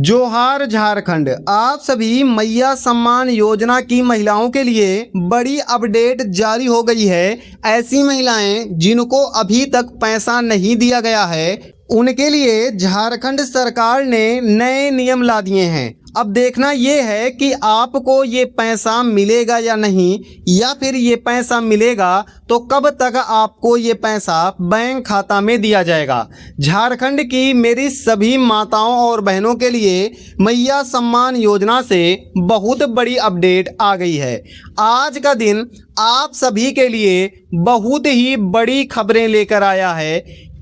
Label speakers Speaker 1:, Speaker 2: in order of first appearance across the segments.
Speaker 1: जोहार झारखंड। आप सभी मैया सम्मान योजना की महिलाओं के लिए बड़ी अपडेट जारी हो गई है। ऐसी महिलाएं जिनको अभी तक पैसा नहीं दिया गया है उनके लिए झारखंड सरकार ने नए नियम ला दिए हैं। अब देखना ये है कि आपको ये पैसा मिलेगा या नहीं, या फिर ये पैसा मिलेगा तो कब तक आपको ये पैसा बैंक खाता में दिया जाएगा। झारखंड की मेरी सभी माताओं और बहनों के लिए मैया सम्मान योजना से बहुत बड़ी अपडेट आ गई है। आज का दिन आप सभी के लिए बहुत ही बड़ी खबरें लेकर आया है।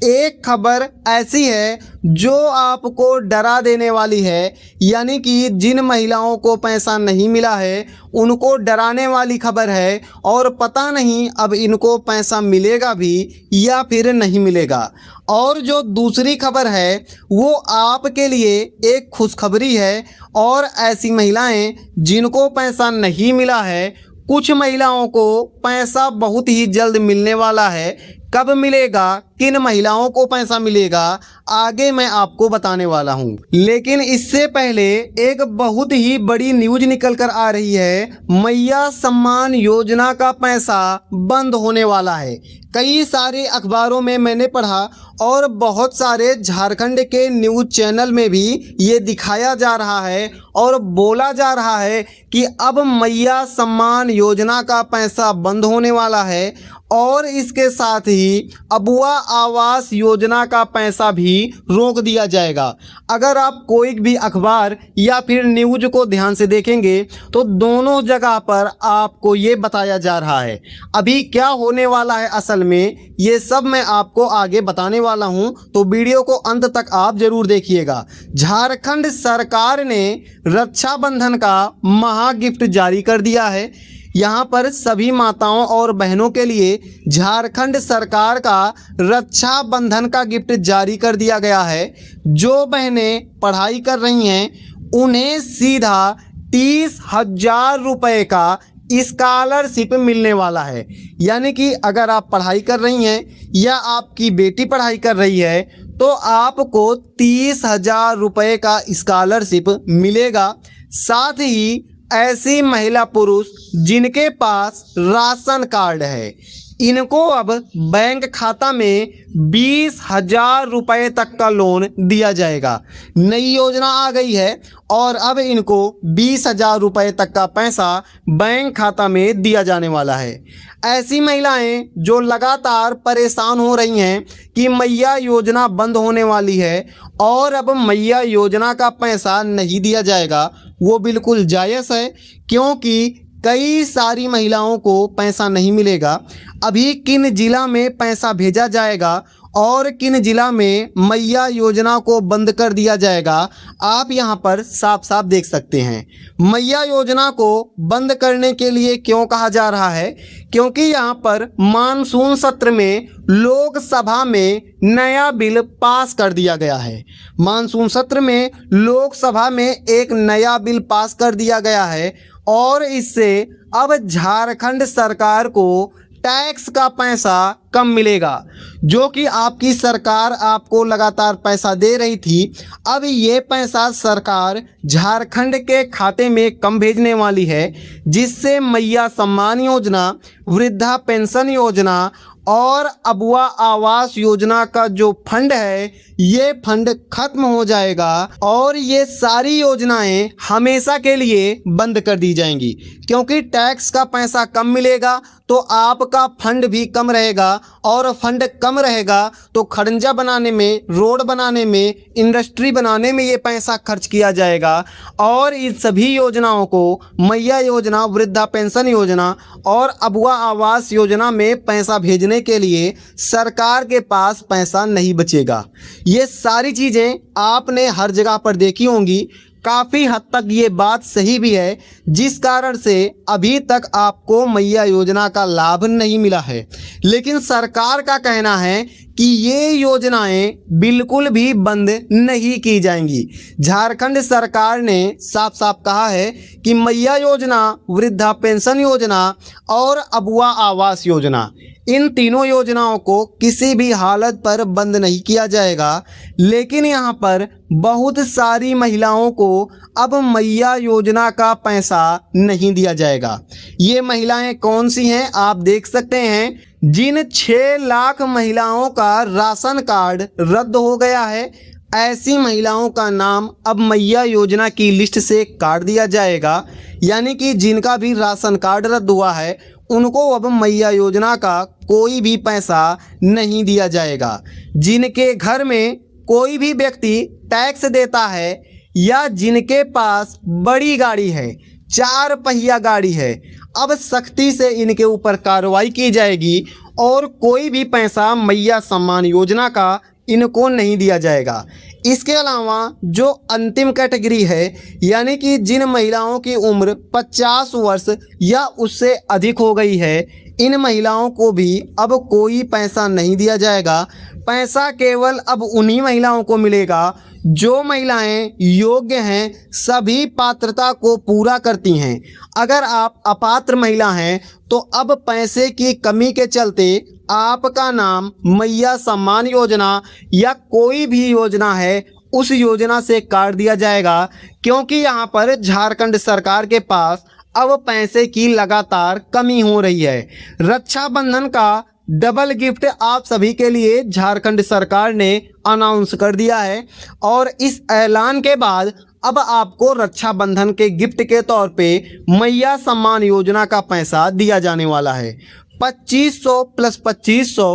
Speaker 1: एक खबर ऐसी है जो आपको डरा देने वाली है, यानी कि जिन महिलाओं को पैसा नहीं मिला है उनको डराने वाली खबर है और पता नहीं अब इनको पैसा मिलेगा भी या फिर नहीं मिलेगा। और जो दूसरी खबर है वो आपके लिए एक खुशखबरी है। और ऐसी महिलाएं जिनको पैसा नहीं मिला है, कुछ महिलाओं को पैसा बहुत ही जल्द मिलने वाला है। कब मिलेगा, किन महिलाओं को पैसा मिलेगा, आगे मैं आपको बताने वाला हूं। लेकिन इससे पहले एक बहुत ही बड़ी न्यूज निकल कर आ रही है। मैया सम्मान योजना का पैसा बंद होने वाला है। कई सारे अखबारों में मैंने पढ़ा और बहुत सारे झारखंड के न्यूज चैनल में भी ये दिखाया जा रहा है और बोला जा रहा है कि अब मैया सम्मान योजना का पैसा बंद होने वाला है और इसके साथ ही अबुआ आवास योजना का पैसा भी रोक दिया जाएगा। अगर आप कोई भी अखबार या फिर न्यूज को ध्यान से देखेंगे तो दोनों जगह पर आपको ये बताया जा रहा है। अभी क्या होने वाला है असल में, ये सब मैं आपको आगे बताने वाला हूं, तो वीडियो को अंत तक आप जरूर देखिएगा। झारखंड सरकार ने रक्षाबंधन का महा गिफ्ट जारी कर दिया है। यहाँ पर सभी माताओं और बहनों के लिए झारखंड सरकार का रक्षाबंधन का गिफ्ट जारी कर दिया गया है। जो बहनें पढ़ाई कर रही हैं उन्हें सीधा 30,000 रुपये का स्कॉलरशिप मिलने वाला है। यानी कि अगर आप पढ़ाई कर रही हैं या आपकी बेटी पढ़ाई कर रही है तो आपको 30,000 रुपये का स्कॉलरशिप मिलेगा। साथ ही ऐसी महिला पुरुष जिनके पास राशन कार्ड है इनको अब बैंक खाता में 20,000 रुपये तक का लोन दिया जाएगा। नई योजना आ गई है और अब इनको 20,000 रुपये तक का पैसा बैंक खाता में दिया जाने वाला है। ऐसी महिलाएं जो लगातार परेशान हो रही हैं कि मैया योजना बंद होने वाली है और अब मैया योजना का पैसा नहीं दिया जाएगा, वो बिल्कुल जायज़ है, क्योंकि कई सारी महिलाओं को पैसा नहीं मिलेगा। अभी किन जिला में पैसा भेजा जाएगा और किन जिला में मैया योजना को बंद कर दिया जाएगा, आप यहां पर साफ साफ देख सकते हैं। मैया योजना को बंद करने के लिए क्यों कहा जा रहा है, क्योंकि यहां पर मानसून सत्र में लोकसभा में नया बिल पास कर दिया गया है। मानसून सत्र में लोकसभा में एक नया बिल पास कर दिया गया है और इससे अब झारखंड सरकार को टैक्स का पैसा कम मिलेगा। जो कि आपकी सरकार आपको लगातार पैसा दे रही थी, अब ये पैसा सरकार झारखंड के खाते में कम भेजने वाली है, जिससे मैया सम्मान योजना, वृद्धा पेंशन योजना और अबुआ आवास योजना का जो फंड है ये फंड खत्म हो जाएगा और ये सारी योजनाएं हमेशा के लिए बंद कर दी जाएंगी। क्योंकि टैक्स का पैसा कम मिलेगा तो आपका फंड भी कम रहेगा और फंड कम रहेगा तो खड़ंजा बनाने में, रोड बनाने में, इंडस्ट्री बनाने में ये पैसा खर्च किया जाएगा। और इन सभी योजनाओं को मैया योजना, वृद्धा पेंशन योजना और अबुआ आवास योजना में पैसा भेजने के लिए सरकार के पास पैसा नहीं बचेगा। ये सारी चीज़ें आपने हर जगह पर देखी होंगी। काफ़ी हद तक ये बात सही भी है, जिस कारण से अभी तक आपको मैया योजना का लाभ नहीं मिला है। लेकिन सरकार का कहना है कि ये योजनाएं बिल्कुल भी बंद नहीं की जाएंगी। झारखंड सरकार ने साफ साफ कहा है कि मैया योजना, वृद्धा पेंशन योजना और अबुआ आवास योजना, इन तीनों योजनाओं को किसी भी हालत पर बंद नहीं किया जाएगा। लेकिन यहाँ पर बहुत सारी महिलाओं को अब मैया योजना का पैसा नहीं दिया जाएगा। ये महिलाएं कौन सी हैं आप देख सकते हैं। जिन 6 लाख महिलाओं का राशन कार्ड रद्द हो गया है, ऐसी महिलाओं का नाम अब मैया योजना की लिस्ट से काट दिया जाएगा। यानी कि जिनका भी राशन कार्ड रद्द हुआ है उनको अब मैया योजना का कोई भी पैसा नहीं दिया जाएगा। जिनके घर में कोई भी व्यक्ति टैक्स देता है या जिनके पास बड़ी गाड़ी है, 4 पहिया गाड़ी है, अब सख्ती से इनके ऊपर कार्रवाई की जाएगी और कोई भी पैसा मैया सम्मान योजना का इनको नहीं दिया जाएगा। इसके अलावा जो अंतिम कैटेगरी है, यानी कि जिन महिलाओं की उम्र 50 वर्ष या उससे अधिक हो गई है, इन महिलाओं को भी अब कोई पैसा नहीं दिया जाएगा। पैसा केवल अब उन्हीं महिलाओं को मिलेगा जो महिलाएं योग्य हैं, सभी पात्रता को पूरा करती हैं। अगर आप अपात्र महिला हैं तो अब पैसे की कमी के चलते आपका नाम मैया सम्मान योजना या कोई भी योजना है उस योजना से काट दिया जाएगा, क्योंकि यहाँ पर झारखंड सरकार के पास अब पैसे की लगातार कमी हो रही है। रक्षाबंधन का डबल गिफ्ट आप सभी के लिए झारखंड सरकार ने अनाउंस कर दिया है और इस ऐलान के बाद अब आपको रक्षाबंधन के गिफ्ट के तौर पे मैया सम्मान योजना का पैसा दिया जाने वाला है। 2500 प्लस 2500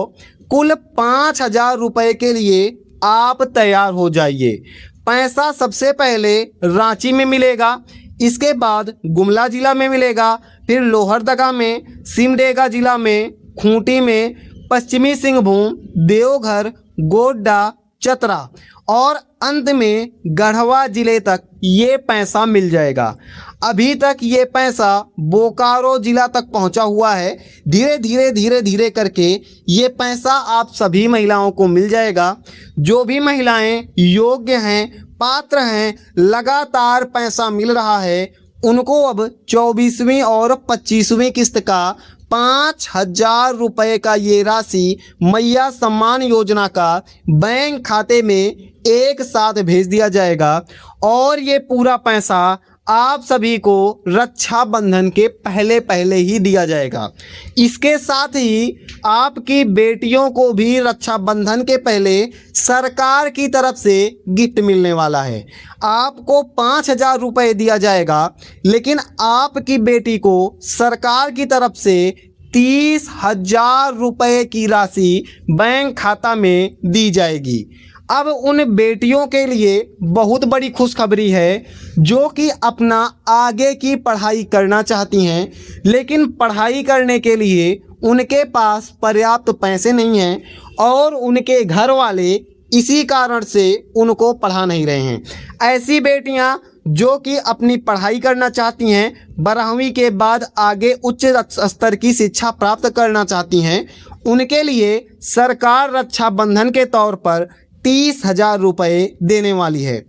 Speaker 1: कुल 5000 रुपये के लिए आप तैयार हो जाइए। पैसा सबसे पहले रांची में मिलेगा, इसके बाद गुमला जिला में मिलेगा, फिर लोहरदगा में, सिमडेगा जिला में, खूंटी में, पश्चिमी सिंहभूम, देवघर, गोड्डा, चतरा और अंत में गढ़वा जिले तक ये पैसा मिल जाएगा। अभी तक ये पैसा बोकारो जिला तक पहुंचा हुआ है। धीरे धीरे करके ये पैसा आप सभी महिलाओं को मिल जाएगा। जो भी महिलाएं योग्य हैं, पात्र हैं, लगातार पैसा मिल रहा है, उनको अब 24वीं और 25वीं किस्त का 5000 रुपये का ये राशि मैया सम्मान योजना का बैंक खाते में एक साथ भेज दिया जाएगा और ये पूरा पैसा आप सभी को रक्षाबंधन के पहले ही दिया जाएगा। इसके साथ ही आपकी बेटियों को भी रक्षाबंधन के पहले सरकार की तरफ से गिफ्ट मिलने वाला है। आपको 5000 रुपये दिया जाएगा, लेकिन आपकी बेटी को सरकार की तरफ से 30,000 रुपये की राशि बैंक खाता में दी जाएगी। अब उन बेटियों के लिए बहुत बड़ी खुशखबरी है जो कि अपना आगे की पढ़ाई करना चाहती हैं, लेकिन पढ़ाई करने के लिए उनके पास पर्याप्त पैसे नहीं हैं और उनके घर वाले इसी कारण से उनको पढ़ा नहीं रहे हैं। ऐसी बेटियां जो कि अपनी पढ़ाई करना चाहती हैं, 12वीं के बाद आगे उच्च स्तर की शिक्षा प्राप्त करना चाहती हैं, उनके लिए सरकार रक्षाबंधन के तौर पर 30,000 रुपये देने वाली है।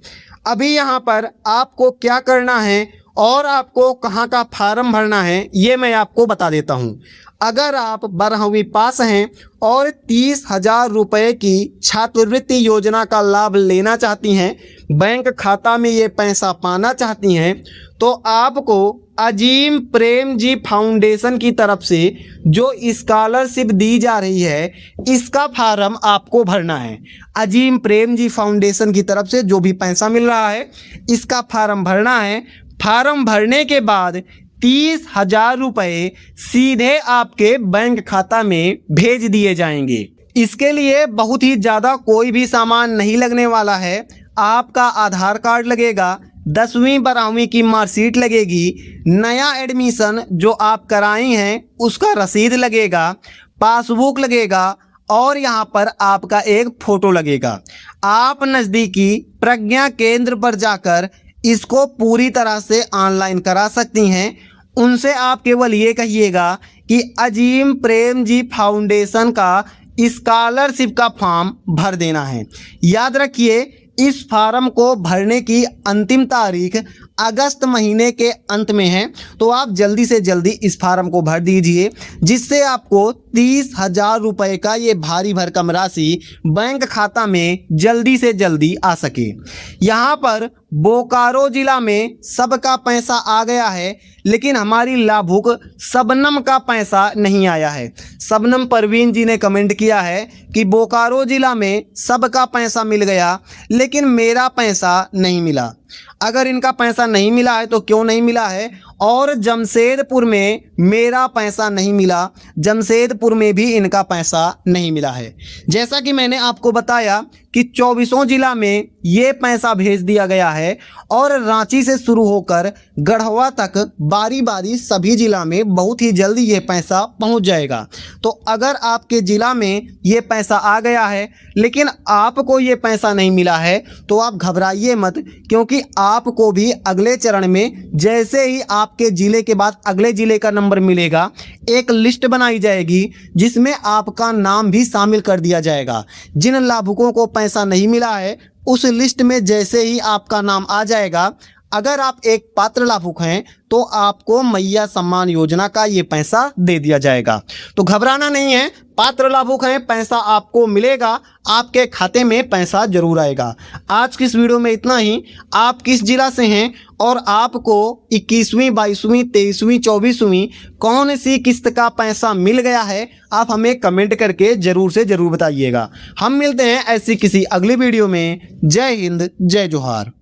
Speaker 1: अभी यहाँ पर आपको क्या करना है और आपको कहाँ का फार्म भरना है ये मैं आपको बता देता हूँ। अगर आप 12वीं पास हैं और 30,000 रुपये की छात्रवृत्ति योजना का लाभ लेना चाहती हैं, बैंक खाता में ये पैसा पाना चाहती हैं, तो आपको अजीम प्रेम जी फाउंडेशन की तरफ से जो स्कॉलरशिप दी जा रही है इसका फार्म आपको भरना है। अजीम प्रेम जी फाउंडेशन की तरफ से जो भी पैसा मिल रहा है इसका फार्म भरना है। फार्म भरने के बाद 30,000 रुपये सीधे आपके बैंक खाता में भेज दिए जाएंगे। इसके लिए बहुत ही ज़्यादा कोई भी सामान नहीं लगने वाला है। आपका आधार कार्ड लगेगा, 10वीं 12वीं की मार्कशीट लगेगी, नया एडमिशन जो आप कराई हैं उसका रसीद लगेगा, पासबुक लगेगा और यहाँ पर आपका एक फ़ोटो लगेगा। आप नज़दीकी प्रज्ञा केंद्र पर जाकर इसको पूरी तरह से ऑनलाइन करा सकती हैं। उनसे आप केवल ये कहिएगा कि अजीम प्रेम जी फाउंडेशन का स्कॉलरशिप का फॉर्म भर देना है। याद रखिए, इस फार्म को भरने की अंतिम तारीख अगस्त महीने के अंत में है, तो आप जल्दी से जल्दी इस फार्म को भर दीजिए, जिससे आपको 30,000 रुपये का ये भारी भरकम राशि बैंक खाता में जल्दी से जल्दी आ सके। यहाँ पर बोकारो जिला में सबका पैसा आ गया है, लेकिन हमारी लाभुक शबनम का पैसा नहीं आया है। शबनम परवीन जी ने कमेंट किया है कि बोकारो जिला में सबका पैसा मिल गया, लेकिन मेरा पैसा नहीं मिला। अगर इनका पैसा नहीं मिला है तो क्यों नहीं मिला है? और जमशेदपुर में मेरा पैसा नहीं मिला, जमशेदपुर में भी इनका पैसा नहीं मिला है। जैसा कि मैंने आपको बताया कि 24 जिला में ये पैसा भेज दिया गया है और रांची से शुरू होकर गढ़वा तक बारी बारी सभी जिला में बहुत ही जल्दी ये पैसा पहुंच जाएगा। तो अगर आपके ज़िला में ये पैसा आ गया है लेकिन आपको ये पैसा नहीं मिला है तो आप घबराइए मत, क्योंकि आपको भी अगले चरण में जैसे ही आपके ज़िले के बाद अगले ज़िले का नंबर मिलेगा, एक लिस्ट बनाई जाएगी जिसमें आपका नाम भी शामिल कर दिया जाएगा। जिन लाभुकों को पैसा नहीं मिला है उस लिस्ट में जैसे ही आपका नाम आ जाएगा, अगर आप एक पात्र लाभुक हैं तो आपको मैया सम्मान योजना का ये पैसा दे दिया जाएगा। तो घबराना नहीं है, पात्र लाभुक हैं, पैसा आपको मिलेगा, आपके खाते में पैसा जरूर आएगा। आज की इस वीडियो में इतना ही। आप किस जिला से हैं और आपको 21वीं, 22वीं, 23वीं, 24वीं कौन सी किस्त का पैसा मिल गया है, आप हमें कमेंट करके ज़रूर से ज़रूर बताइएगा। हम मिलते हैं ऐसी किसी अगली वीडियो में। जय हिंद, जय जोहार।